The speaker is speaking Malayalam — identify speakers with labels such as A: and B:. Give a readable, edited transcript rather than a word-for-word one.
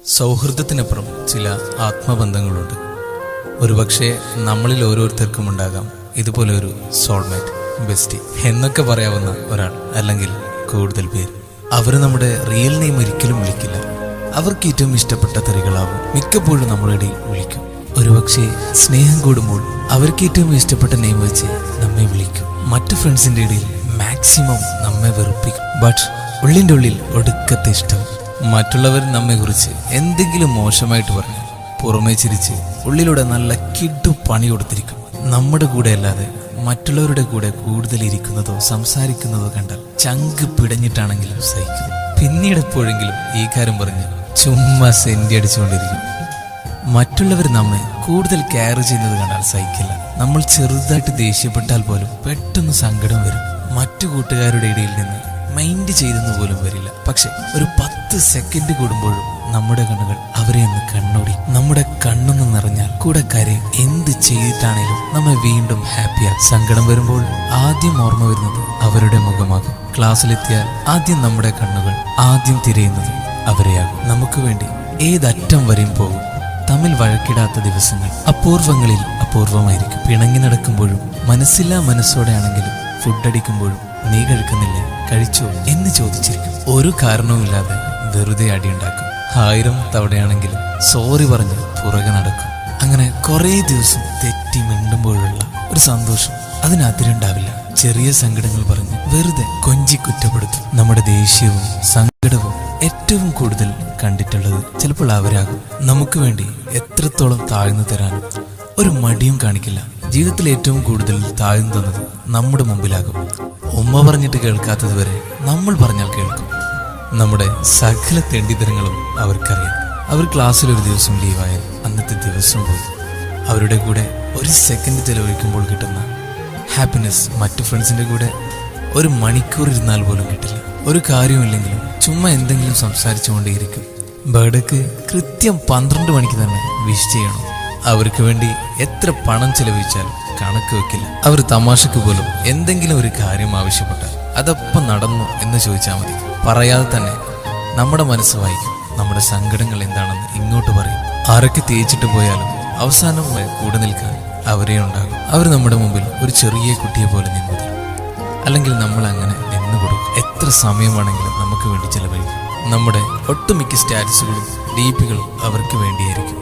A: സൗഹൃദത്തിനപ്പുറം ചില ആത്മബന്ധങ്ങളുണ്ട്. ഒരുപക്ഷെ നമ്മളിൽ ഓരോരുത്തർക്കും ഉണ്ടാകാം ഇതുപോലെ ഒരു സോൾമേറ്റ്, ബെസ്റ്റി എന്നൊക്കെ പറയാവുന്ന ഒരാൾ, അല്ലെങ്കിൽ കൂടുതൽ പേര്. അവർ നമ്മുടെ റിയൽ നെയിം ഒരിക്കലും വിളിക്കില്ല. അവർക്ക് ഏറ്റവും ഇഷ്ടപ്പെട്ട തെറികളാവും മിക്കപ്പോഴും നമ്മുടെ ഇടയിൽ വിളിക്കും. ഒരുപക്ഷെ സ്നേഹം കൂടുമ്പോൾ അവർക്ക് ഏറ്റവും ഇഷ്ടപ്പെട്ട നെയിം വെച്ച് നമ്മെ വിളിക്കും. മറ്റു ഫ്രണ്ട്സിന്റെ ഇടയിൽ മാക്സിമം നമ്മെ വെറുപ്പിക്കും. ബട്ട് ഉള്ളിൻ്റെ ഉള്ളിൽ ഒടുക്കത്തെ ഇഷ്ടം. മറ്റുള്ളവർ നമ്മെ കുറിച്ച് എന്തെങ്കിലും മോശമായിട്ട് പറഞ്ഞു പുറമേ ചിരിച്ച് ഉള്ളിലൂടെ നല്ല കിഡു പണി കൊടുത്തിരിക്കും. നമ്മുടെ കൂടെ അല്ലാതെ മറ്റുള്ളവരുടെ കൂടെ കൂടുതൽ ഇരിക്കുന്നതോ സംസാരിക്കുന്നതോ കണ്ടാൽ ചങ്ക് പിടഞ്ഞിട്ടാണെങ്കിലും സഹിക്കും. പിന്നീട് എപ്പോഴെങ്കിലും ഈ കാര്യം പറഞ്ഞ് ചുമ്മാ സെന്റി അടിച്ചുകൊണ്ടിരിക്കും. മറ്റുള്ളവർ നമ്മെ കൂടുതൽ കെയർ ചെയ്യുന്നത് കണ്ടാൽ സഹിക്കില്ല. നമ്മൾ ചെറുതായിട്ട് ദേഷ്യപ്പെട്ടാൽ പോലും പെട്ടെന്ന് സങ്കടം വരും. മറ്റു കൂട്ടുകാരുടെ ഇടയിൽ നിന്ന് മൈൻഡ് ചെയ്തെന്ന് പോലും വരില്ല. പക്ഷെ ഒരു 10 സെക്കൻഡ് കൂടുമ്പോഴും നമ്മുടെ കണ്ണുകൾ അവരെ ഒന്ന് കണ്ണോടി. നമ്മുടെ കണ്ണൊന്ന് നിറഞ്ഞാൽ കൂടെ കരയും. എന്ത് ചെയ്തിട്ടാണേലും നമ്മെ വീണ്ടും ഹാപ്പിയാകും. സങ്കടം വരുമ്പോൾ ആദ്യം ഓർമ്മ വരുന്നത് അവരുടെ മുഖമാകും. ക്ലാസ്സിലെത്തിയാൽ ആദ്യം നമ്മുടെ കണ്ണുകൾ ആദ്യം തിരയുന്നത് അവരെയാകും. നമുക്ക് വേണ്ടി ഏതറ്റം വരെയും പോകും. തമ്മിൽ വഴക്കിടാത്ത ദിവസങ്ങൾ അപൂർവങ്ങളിൽ അപൂർവമായിരിക്കും. പിണങ്ങി നടക്കുമ്പോഴും മനസ്സില്ലാ മനസ്സോടെയാണെങ്കിലും ഫുഡ് അടിക്കുമ്പോഴും നീ കഴിക്കുന്നില്ലേ, കഴിച്ചോ എന്ന് ചോദിച്ചിരിക്കും. ഒരു കാരണവുമില്ലാതെ വെറുതെ അടിയുണ്ടാക്കും. 1000 തവണയാണെങ്കിലും സോറി പറഞ്ഞ് പുറകെ നടക്കും. അങ്ങനെ കുറേ ദിവസം തെറ്റി മിണ്ടുമ്പോഴുള്ള ഒരു സന്തോഷം അതിനതിരുണ്ടാവില്ല. ചെറിയ സങ്കടങ്ങൾ പറഞ്ഞ് വെറുതെ കൊഞ്ചി കുറ്റപ്പെടുത്തും. നമ്മുടെ ദേഷ്യവും സങ്കടവും ഏറ്റവും കൂടുതൽ കണ്ടിട്ടുള്ളത് ചിലപ്പോൾ അവരാകും. നമുക്ക് വേണ്ടി എത്രത്തോളം താഴ്ന്നു തരാനും ഒരു മടിയും കാണിക്കില്ല. ജീവിതത്തിൽ ഏറ്റവും കൂടുതൽ താഴ്ന്നു തന്നത് നമ്മുടെ മുമ്പിലാകും. ഉമ്മ പറഞ്ഞിട്ട് കേൾക്കാത്തത് വരെ നമ്മൾ പറഞ്ഞാൽ കേൾക്കും. നമ്മുടെ സകല തെണ്ടിത്തരങ്ങളും അവർക്കറിയാം. അവർ ക്ലാസ്സിൽ ഒരു ദിവസം ലീവായാൽ അന്നത്തെ ദിവസം പോയി. അവരുടെ കൂടെ ഒരു സെക്കൻഡ് ചെലവഴിക്കുമ്പോൾ കിട്ടുന്ന ഹാപ്പിനെസ് മറ്റു ഫ്രണ്ട്സിന്റെ കൂടെ ഒരു മണിക്കൂർ ഇരുന്നാൽ പോലും കിട്ടില്ല. ഒരു കാര്യമില്ലെങ്കിലും ചുമ്മാ എന്തെങ്കിലും സംസാരിച്ചുകൊണ്ടേയിരിക്കും. ബർത്ത്ഡേക്ക് കൃത്യം 12 മണിക്ക് തന്നെ വിഷ് ചെയ്യണം. അവർക്ക് വേണ്ടി എത്ര പണം ചെലവഴിച്ചാലും കണക്ക് വെക്കില്ല. അവർ തമാശക്ക് പോലും എന്തെങ്കിലും ഒരു കാര്യം ആവശ്യപ്പെട്ടാൽ അതപ്പം നടന്നു എന്ന് ചോദിച്ചാൽ മതി. പറയാതെ തന്നെ നമ്മുടെ മനസ്സ് വായിക്കും. നമ്മുടെ സങ്കടങ്ങൾ എന്താണെന്ന് ഇങ്ങോട്ട് പറയും. ആരൊക്കെ തേച്ചിട്ട് പോയാലും അവസാനം കൂടെ നിൽക്കാൻ അവരേ ഉണ്ടാകും. അവർ നമ്മുടെ മുമ്പിൽ ഒരു ചെറിയ കുട്ടിയെ പോലെ നിന്നു തരും. അല്ലെങ്കിൽ നമ്മൾ അങ്ങനെ നിന്നു കൊടുക്കും. എത്ര സമയമാണെങ്കിലും നമുക്ക് വേണ്ടി ചെലവഴിക്കും. നമ്മുടെ ഒട്ടുമിക്ക സ്റ്റാറ്റസുകളും DP-കളും അവർക്ക് വേണ്ടിയായിരിക്കും.